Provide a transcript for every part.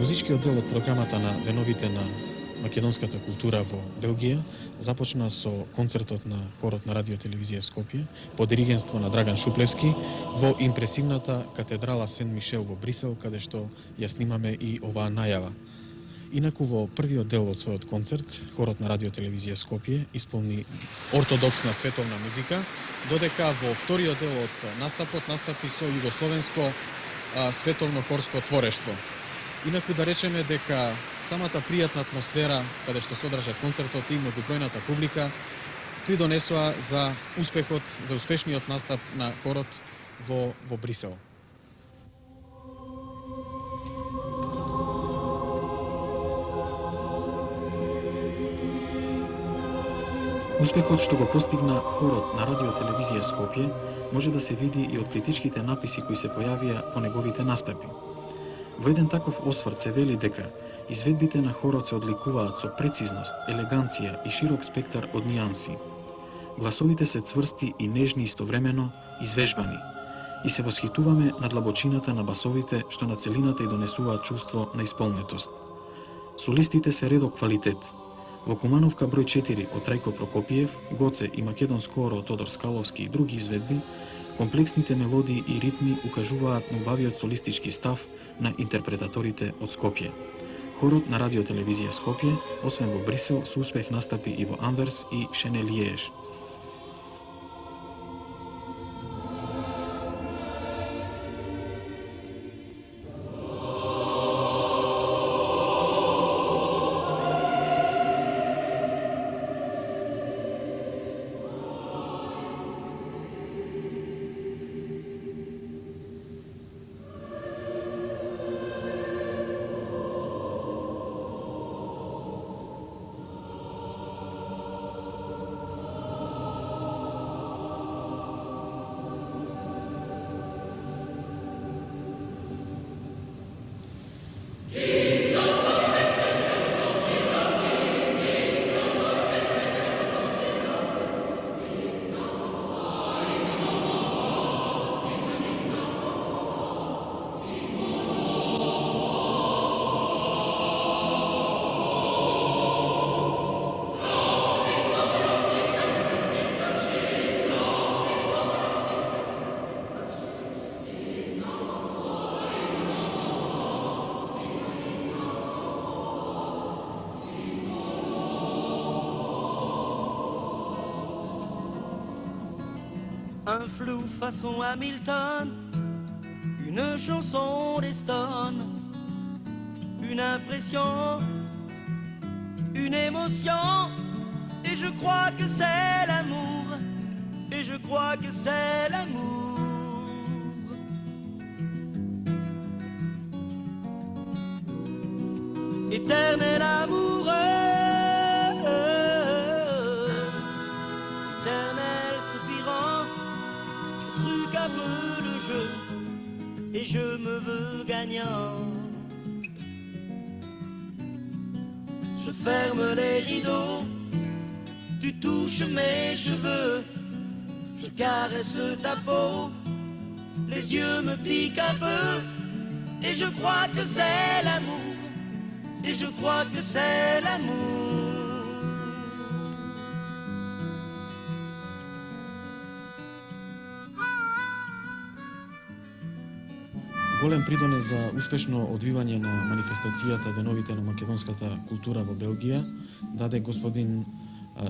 Музичкиот дел од програмата на Деновите на македонската култура во Белгија започна со концертот на хорот на Радио Телевизија Скопје под диригентство на Драган Шуплевски во импресивната катедрала Сен Мишел во Брисел, каде што ја снимаме и оваа најава. Инаку во првиот дел од својот концерт, хорот на Радио Телевизија Скопје исполни ортодоксна световна музика, додека во вториот дел од настапот настапи со југословенско световно хорско творештво. Инаку да речеме дека самата пријатна атмосфера каде што се одржа концертот и многобројната публика придонесоа за успехот, за успешниот настап на хорот во Брисел. Успехот што го постигна хорот на Радио Телевизија Скопје може да се види и од критичките написи кои се појавија по неговите настапи. Во еден таков осврт се вели дека изведбите на хорот се одликуваат со прецизност, елеганција и широк спектар од нијанси. Гласовите се цврсти и нежни истовремено, извежбани, и се восхитуваме на длабочината на басовите што на целината и донесуваат чувство на исполнетост. Солистите се редо квалитет. Во Кумановка број 4 од Трајко Прокопиев, Гоце и македонско оро Тодор Скаловски и други изведби, комплексните мелодии и ритми укажуваат на убавиот солистички став на интерпретаторите од Скопје. Хорот на Радио Телевизија Скопје, освен во Брисел, со успех настапи и во Анверс и Шене-Лиеж. Un flou façon Hamilton, une chanson d'Eston, une impression, une émotion, et je crois que c'est l'amour, et je crois que c'est l'amour. Éternel amoureux, éternel soupirant, truc un peu de jeu, et je me veux gagnant. Je ferme les rideaux, tu touches mes cheveux, je caresse ta peau, les yeux me piquent un peu, et je crois que c'est l'amour, et je crois que c'est l'amour. Голем придонес за успешно одвивање на манифестацијата Деновите на македонската култура во Белгија даде господин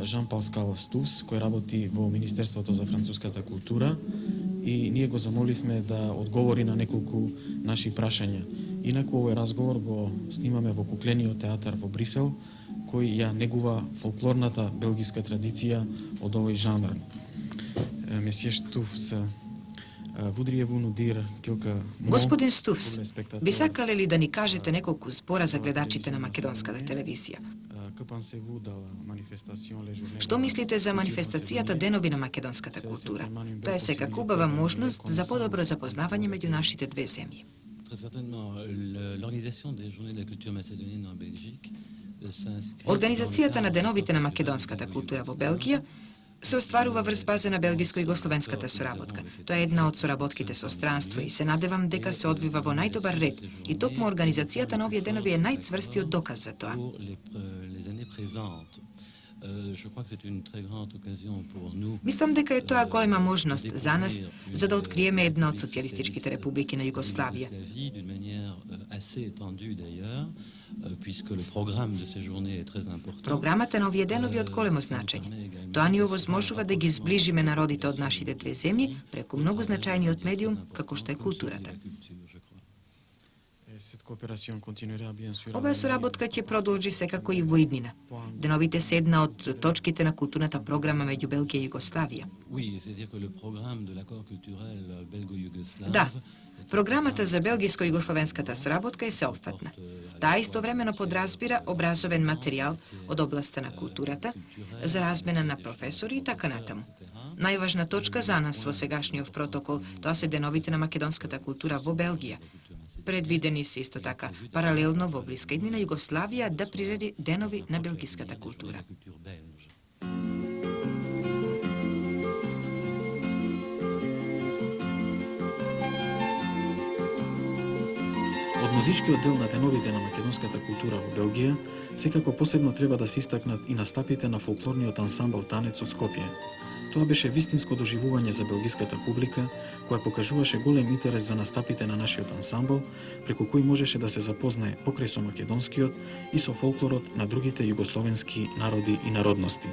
Жан-Паскал Стувс, кој работи во Министерството за француската култура, и ние го замоливме да одговори на неколку наши прашања. Инаку овој разговор го снимаме во Куклениот театар во Брисел, кој ја негува фолклорната белгиска традиција од овој жанр. Месье Стувс, Господин Стувс, би сакале ли да ни кажете неколку збора за гледачите на македонската телевизија? Што мислите за манифестацијата Денови на македонската култура? Тоа е секако убава можност за подобро запознавање меѓу нашите две земји. Организацијата на Деновите на македонската култура во Белгија се остварува врз база на белгиско-југословенската соработка. Тоа е една од соработките со странство и се надевам дека се одвива во најдобар ред и токму организацијата на овие денови е најцврстиот доказ за тоа. Мислам дека е тоа голема можност за нас за да откриеме една од социјалистичките републики на Југославија. Програмата на овие денови е од големо значење. Тоа ни овозможува да ги зближиме народите од нашите две земји преку многу значајниот медиум како што е културата. Оваа соработка ќе продолжи секако и во иднина. Деновите се една од точките на културната програма меѓу Белгија и Југославија. Да, програмата за белгиско-југословенската соработка е сеопфатна. Таа истовремено подразбира образовен материјал од областта на културата, за размена на професори и така натаму. Најважна точка за нас во сегашниот протокол тоа се деновите на македонската култура во Белгија. Предвидени се исто така паралелно во блиска иднина Југославија да приреди денови на белгиската култура. Од музичкиот дел на деновите на македонската култура во Белгија, секако посебно треба да се истакнат и настапите на фолклорниот ансамбл Танец од Скопје. Тоа беше вистинско доживување за белгиската публика, која покажуваше голем интерес за настапите на нашиот ансамбл, преку кој можеше да се запознае покрај со македонскиот и со фолклорот на другите југословенски народи и народности.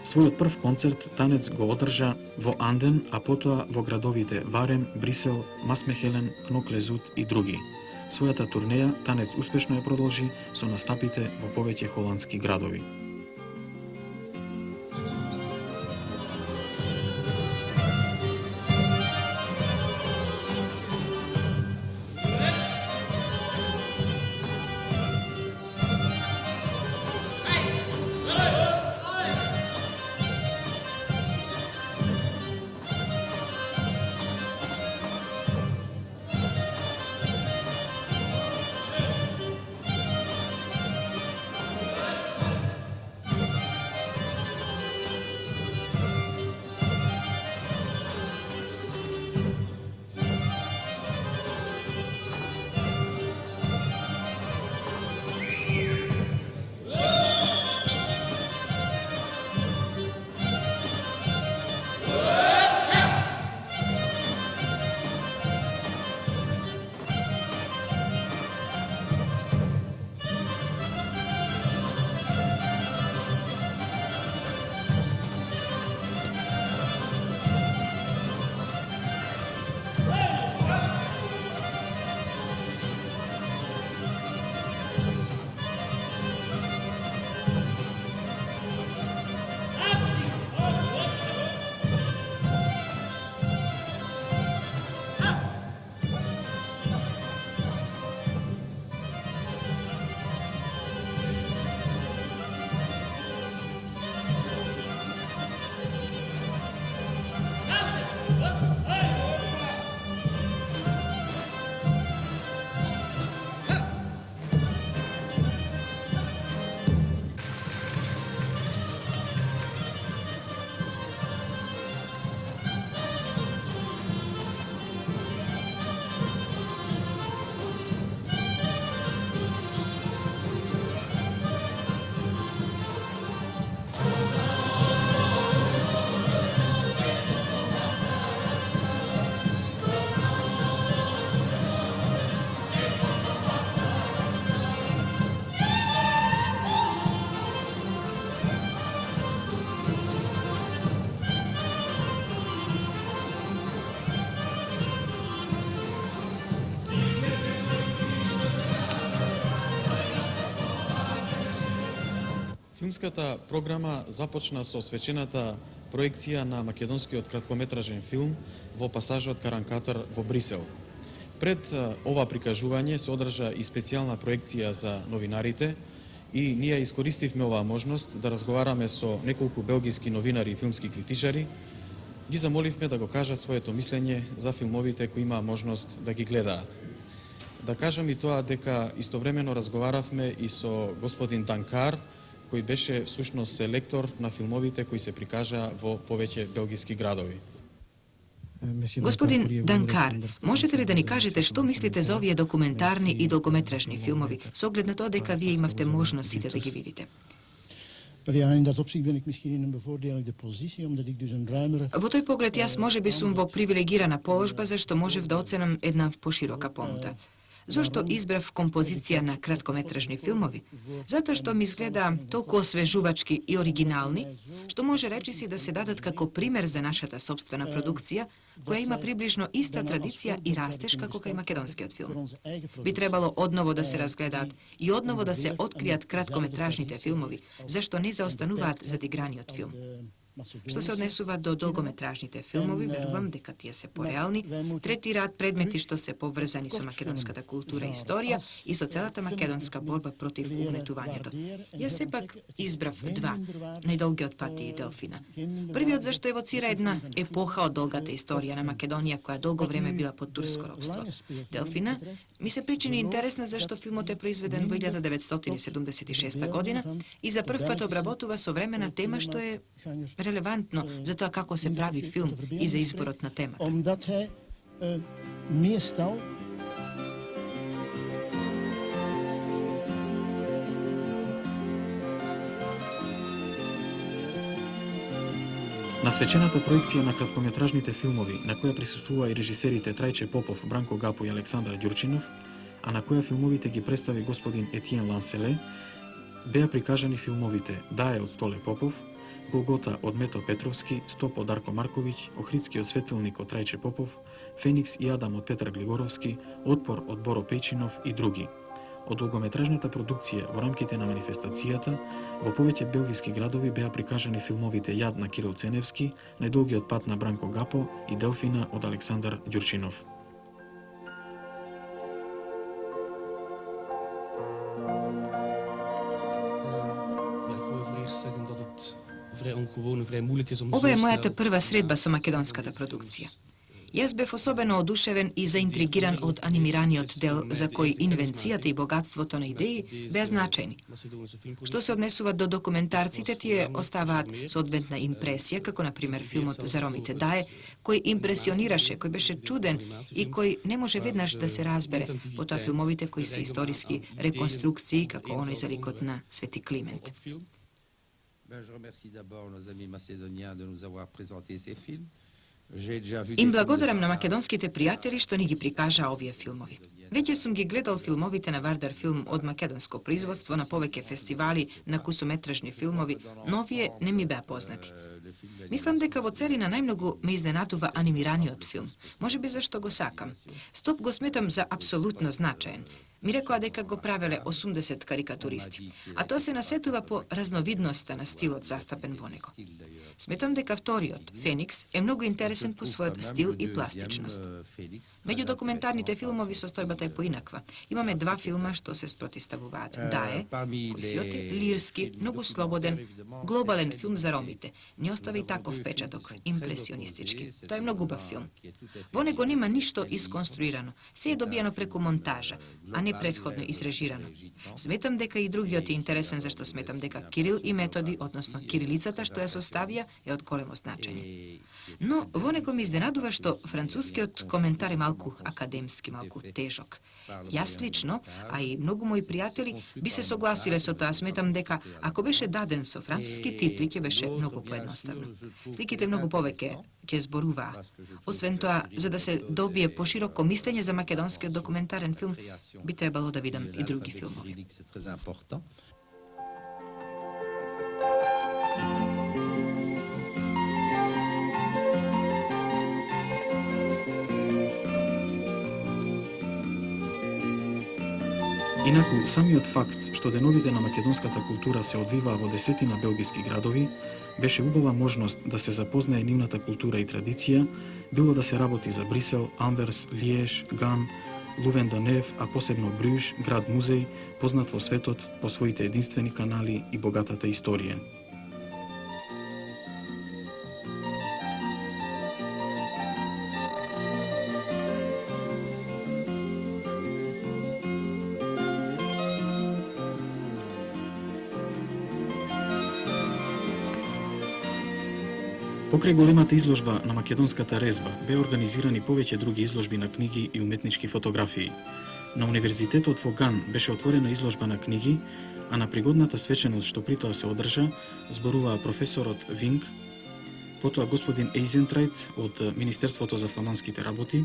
Својот прв концерт Танец го одржа во Анден, а потоа во градовите Варем, Брисел, Масмехелен, Кноклезут и други. Својата турнеја Танец успешно ја продолжи со настапите во повеќе холандски градови. Филмската програма започна со свечената проекција на македонскиот краткометражен филм во пасажот Каранкатар во Брисел. Пред ова прикажување се одржа и специјална проекција за новинарите и ние искористивме оваа можност да разговараме со неколку белгиски новинари и филмски критичари. Ги замоливме да го кажат своето мислење за филмовите кои имаа можност да ги гледаат. Да кажам и тоа дека истовремено разговаравме и со господин Данкар, кој беше всушност селектор на филмовите кои се прикажаа во повеќе белгиски градови. Господин Данкар, можете ли да ни кажете што мислите за овие документарни и долгометражни филмови, со оглед на тоа дека вие имавте можност сите да ги видите? Ja, in dat opzicht ben ik misschien in een bevoordeelde positie, omdat ik dus een ruimere... Во тој поглед јас можеби сум во привилегирана положба зашто можев да оценам една поширока понуда. Зошто избрав композиција на краткометражни филмови? Затоа што ми изгледа толку освежувачки и оригинални, што може речиси да се дадат како пример за нашата собствена продукција, која има приближно иста традиција и растеж како кај македонскиот филм. Би требало одново да се разгледаат и одново да се откријат краткометражните филмови, зашто не заостануваат зад играниот филм. Што се однесува до долгометражните филмови, верувам дека тие се пореални, третираат предмети што се поврзани со македонската култура и историја и со целата македонска борба против угнетувањето. Јас сепак избрав два, Најдолгиот пат и Делфина. Првиот зашто евоцира една епоха од долгата историја на Македонија која долго време била под турско робство. Делфина ми се причини интересна зашто филмот е произведен во 1976 година и за прв пат обработува современа тема што е релевантно за тоа како се прави филм и за изборот на темата. Omdat hij meestal На свечената проекција на краткометражните филмови, на која присуствува и режисерите Трајче Попов, Бранко Гапо и Александар Ѓурчинов, а на која филмовите ги представи господин Етиен Ланселе, беа прикажани филмовите Дај од Столе Попов, Голгота од Мето Петровски, Стоп од Дарко Марковиќ, Охридскиот светилник од Трајче Попов, Феникс и Адам од Петар Глигоровски, Отпор од Боро Пејчинов и други. Од долгометражната продукција во рамките на манифестацијата, во повеќе белгиски градови беа прикажани филмовите Јад на Кирил Ценевски, Најдолгиот пат на Бранко Гапо и Делфина од Александар Ѓурчинов. Ова е мојата прва средба со македонската продукција. Јас бев особено одушевен и заинтригиран од анимираниот дел за кој инвенцијата и богатството на идеи беа значајни. Што се однесува до документарците, тие оставаат соодветна импресија, како на пример филмот за ромите Дае, кој импресионираше, кој беше чуден и кој не може веднаш да се разбере, потоа филмовите кои се историски реконструкции, како оној за ликот на Свети Климент. Je remercie d'abord nos amis macédoniens de nous avoir présenté ces films. Им благодарам на македонските пријатели што ни ги прикажаа овие филмови. Веќе сум ги гледал филмовите на Вардар филм од македонско производство на повеќе фестивали на кусометражни филмови, но овие не ми беа познати. Мислам дека во целина најмногу ме изненадува анимираниот филм. Можеби зашто го сакам. Стоп го сметам за апсолутно значаен. Ми рекоа дека го правеле 80 карикатуристи, а тоа се насетува по разновидноста на стилот застапен во него. Сметам дека вториот, Феникс, е многу интересен по својот стил и пластичност. Меѓу документарните филмови состојбата е поинаква. Имаме два филма што се спротиставуваат. Дае, кој си е лирски, многу слободен, глобален филм за ромите. Ни остави таков печаток, импресионистички. Тоа е многу убав филм. Во него нема ништо исконструирано. Се е добиено преку монтажа, а не предходно изрежирано. Сметам дека и другиот е интересен зашто сметам дека Кирил и Методи, односно кирилицата што ја составија, е од големо значење. Но во него ми изненадува што францускиот коментар е малку академски, малку тежок. Јас лично, а и многу мои пријатели би се согласиле со тоа. Сметам дека ако беше даден со француски титли ќе беше многу поедноставно. Сликите многу повеќе ќе зборуваа. Освен тоа, за да се добие пошироко мислење за македонскиот документарен филм, би требало да видам и други филмови. Инаку, самиот факт што деновите на македонската култура се одвиваа во десетина белгиски градови, беше убава можност да се запознае нивната култура и традиција, било да се работи за Брисел, Анверс, Лиеж, Ган, Лувен-да-Нев, а посебно Брюж, град музеј, познат во светот по своите единствени канали и богатата историја. Покрај големата изложба на македонската резба, беа организирани повеќе други изложби на книги и уметнички фотографии. На Универзитетот во Ган беше отворена изложба на книги, а на пригодната свеченост што при тоа се одржа, зборуваа професорот Винг, потоа господин Ейзентрайт од Министерството за фламандските работи,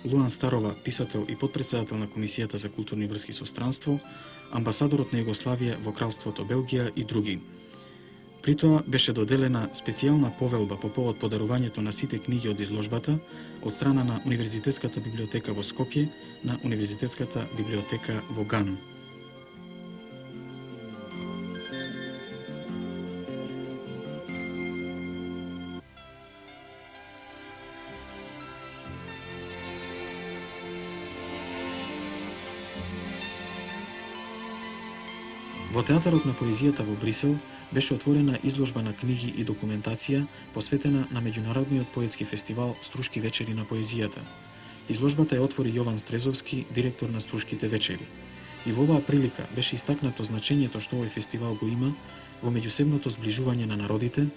Луан Старова, писател и подпредседател на Комисијата за културни врски со странство, амбасадорот на Југославија во Кралството Белгија и други. При тоа беше доделена специјална повелба по повод подарувањето на сите книги од изложбата од страна на Универзитетската библиотека во Скопје на Универзитетската библиотека во Ган. Во Театарот на поезијата во Брисел беше отворена изложба на книги и документација посветена на меѓународниот поетски фестивал Струшки вечери на поезијата. Изложбата ја отвори Јован Стрезовски, директор на Струшките вечери. И во оваа прилика беше истакнато значењето што овој фестивал го има во меѓусебното зближување на народите,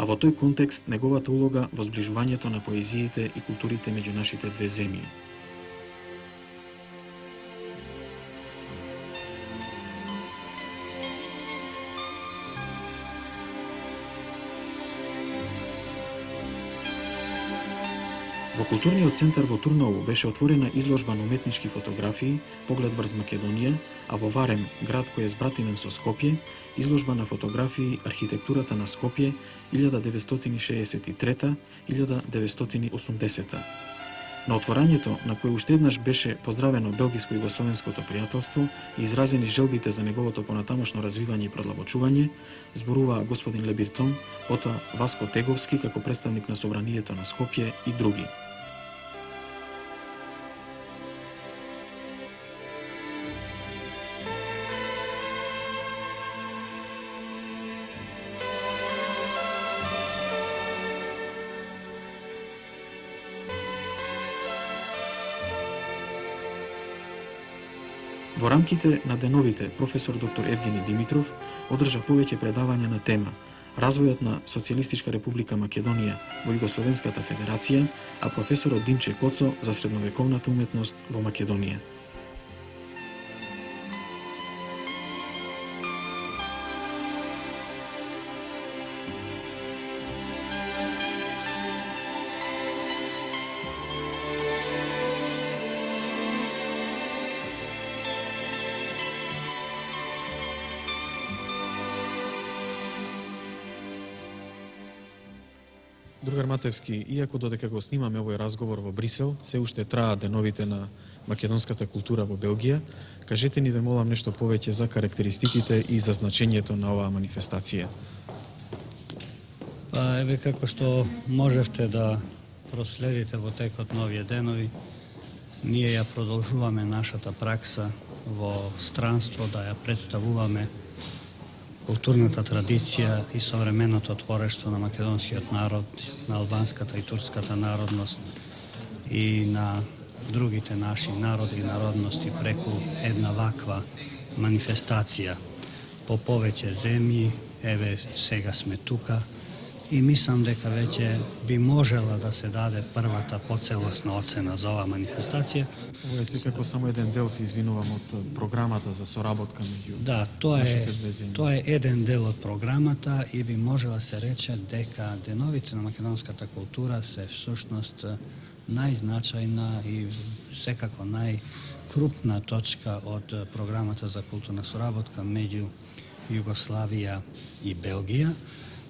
а во тој контекст неговата улога во зближувањето на поезиите и културите меѓу нашите две земји. Во културниот центар во Турново беше отворена изложба на уметнички фотографии, поглед врз Македонија, а во Варем, град кој е збратимен со Скопје, изложба на фотографии архитектурата на Скопје 1963-1980. На отворањето, на кој уште еднаш беше поздравено белгиско-југословенското пријателство и изразени желбите за неговото понатамошно развивање и продлабочување, зборуваа господин Лебиртон, потоа Васко Теговски како представник на Собранието на Скопје и други. Во рамките на деновите, професор доктор Евгени Димитров одржа повеќе предавања на тема Развојот на Социјалистичка република Македонија во Југословенската федерација, а професорот Димче Коцо за средновековната уметност во Македонија. Другар Матевски, иако додека го снимаме овој разговор во Брисел, се уште траат деновите на македонската култура во Белгија. Кажете ни, ве молам, нешто повеќе за карактеристиките и за значењето на оваа манифестација. Па еве како што можевте да проследите во текот на овие денови, ние ја продолжуваме нашата пракса во странство да ја представуваме културната традиција и современото творештво на македонскиот народ, на албанската и турската народност и на другите наши народи и народности преку една ваква манифестација по повеќе земји. Еве сега сме тука и мислам дека веќе би можела да се даде првата поцелосна оцена за оваа манифестација. Ова е секако само еден дел, се извинувам, од програмата за соработка меѓу Да, тоа е еден дел од програмата и би можела се рече дека деновите на македонската култура се всушност најзначајна и секако најкрупна точка од програмата за културна соработка меѓу Југославија и Белгија,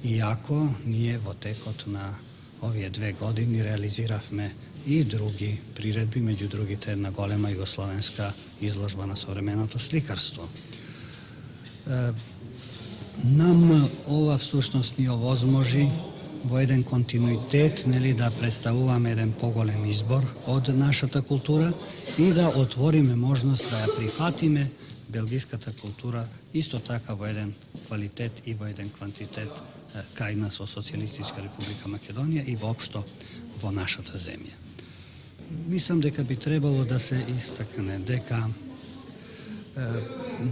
иако ние во текот на овие 2 години реализиравме и други приредби, меѓу другите една голема југословенска изложба на современото сликарство. Нам ова всушност ни овозможи во еден континуитет, нели, да представуваме еден поголем избор од нашата култура и да отвориме можност да ја прифатиме белгиската култура исто така во еден квалитет и во еден квантитет кај нас во Социјалистичка република Македонија и воопшто во нашата земја. Мислам дека би требало да се истакне дека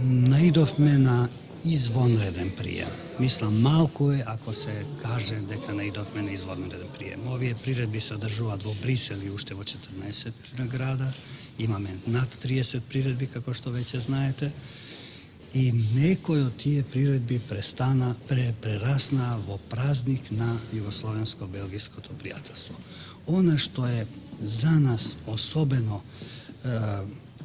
наидовме на извонреден прием. Мислам, малку е ако се каже дека не идовме на извонреден прием. Овие приредби се одржуваат во Брисел и уште во 14 града. Имаме над 30 приредби, како што веќе знаете. И некој од тие приредби прерасна во празник на југословенско-белгиското пријателство. Она што е за нас особено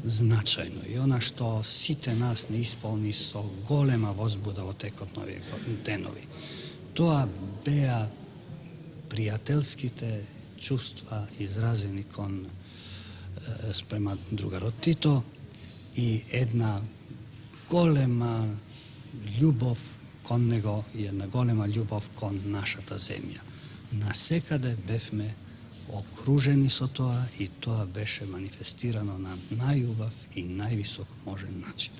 значајно и она што сите нас не исполни со голема возбуда во текот на овие денови, тоа беа пријателските чувства изразени кон спрема другарот Тито и една голема љубов кон него и една голема љубов кон нашата земја. Насекаде бевме окружени со тоа и тоа беше манифестирано на најубав и највисок можен начин.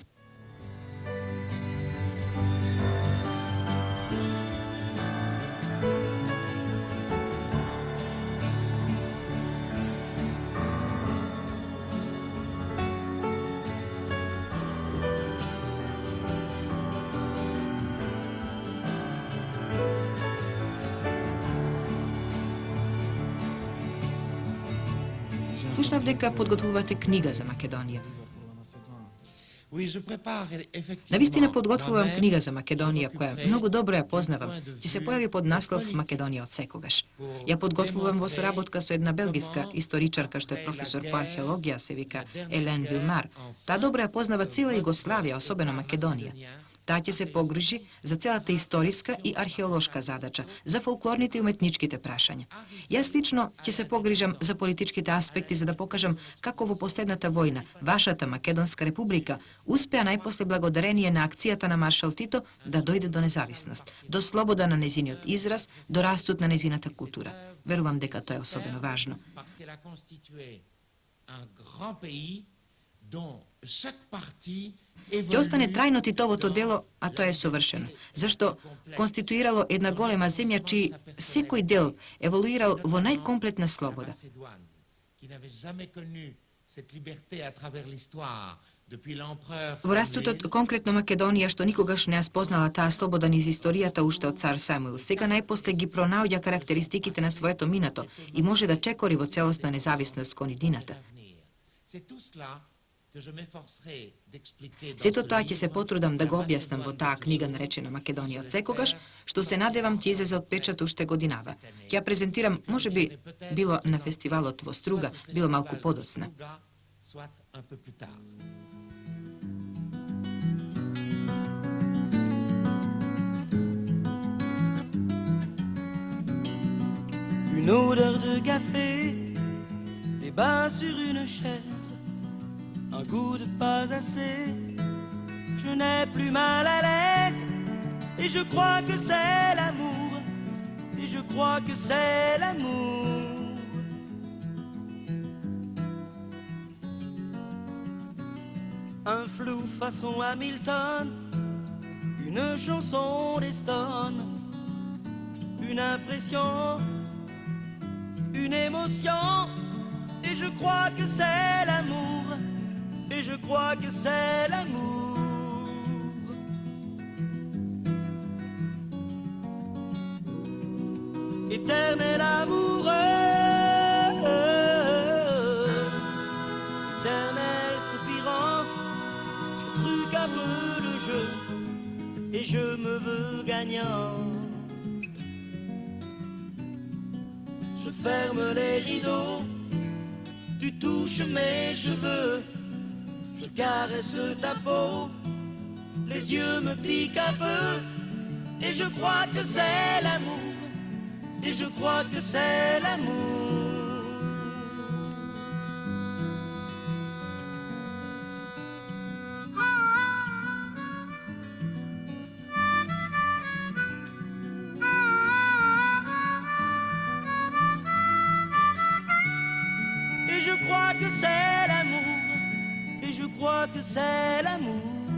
Слушнав дека подготвувате книга за Македонија. Навистина подготвувам книга за Македонија, која многу добро ја познавам. Ќе се појави под наслов Македонија од секогаш. Ја подготвувам во соработка со една белгиска историчарка што е професор по археологија, се вика Елен Вилмар. Таа добро ја познава цела Југославија, особено Македонија. Таа ќе се погрижи за целата историска и археолошка задача, за фолклорните и уметничките прашања. Јас лично ќе се погрижам за политичките аспекти за да покажам како во последната војна вашата Македонска република успеа најпосле благодарение на акцијата на маршал Тито да дојде до независност, до слобода на незиниот израз, до растут на незината култура. Верувам дека тоа е особено важно. Ќе остане трајно Титовото дело, а тоа е совршено, зашто конституирало една голема земја чиј секој дел еволуирал во најкомплетна слобода. Во растутот конкретно Македонија, што никогаш не ја спознала таа слобода низ историјата уште од цар Самуил, сега најпосле ги пронаоѓа карактеристиките на своето минато и може да чекори во целосна независност кон идината. Сето тоа ќе се потрудам да го објаснам во таа книга наречена Македонија од секогаш, што се надевам ќе излезе од печат уште годинава. Ќе ја презентирам, можеби било на фестивалот во Струга, било малку подоцна. Une odeur de café, des bains sur une chaise, un goût de pas assez, je n'ai plus mal à l'aise, et je crois que c'est l'amour, et je crois que c'est l'amour. Un flou façon Hamilton, une chanson d'Eston, une impression, une émotion, et je crois que c'est l'amour, et je crois que c'est l'amour. Éternel amoureux, éternel soupirant, je truque un peu le jeu, et je me veux gagnant. Je ferme les rideaux, tu touches mes cheveux, je caresse ta peau, les yeux me piquent un peu, et je crois que c'est l'amour, et je crois que c'est l'amour. Et je crois que c'est l'amour, et je crois que c'est l'amour.